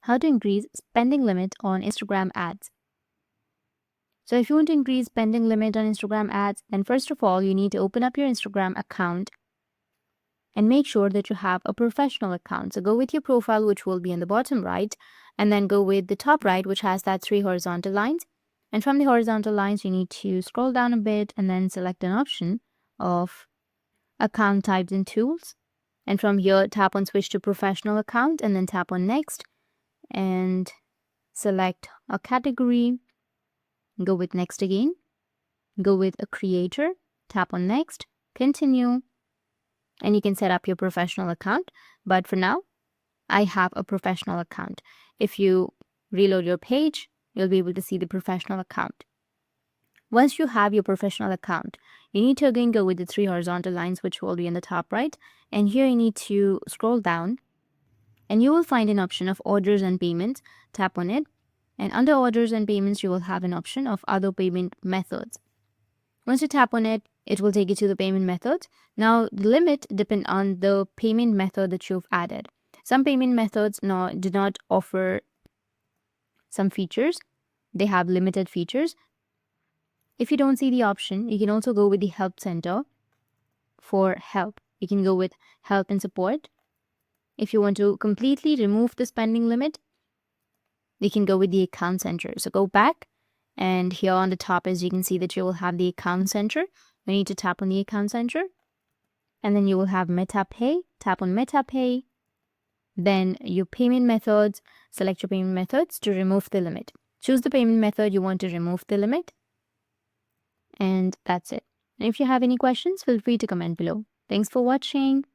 how to increase spending limit on Instagram ads. So if you want to increase spending limit on Instagram ads, then first of all, you need to open up your Instagram account and make sure that you have a professional account. So go with your profile, which will be in the bottom right, and then go with the top right, which has that 3 horizontal lines. And from the horizontal lines, you need to scroll down a bit and then select an option of account types and tools. And from here, tap on switch to professional account and then tap on next and select a category. Go with next again. Go with a creator, tap on next, continue, and you can set up your professional account. But for now, I have a professional account. If you reload your page, you'll be able to see the professional account. Once you have your professional account, you need to again go with the 3 horizontal lines, which will be in the top right. And here you need to scroll down and you will find an option of orders and payments. Tap on it. And under orders and payments, you will have an option of other payment methods. Once you tap on it, it will take you to the payment methods. Now, the limit depends on the payment method that you've added. Some payment methods do not offer some features. They have limited features. If you don't see the option, you can also go with the help center for help. You can go with help and support. If you want to completely remove the spending limit, you can go with the account center. So go back, and here on the top, as you can see that you will have the account center. You need to tap on the account center, and then you will have MetaPay. Tap on MetaPay. Then your payment methods, select your payment methods to remove the limit. Choose the payment method you want to remove the limit. And that's it. And if you have any questions, feel free to comment below. Thanks for watching.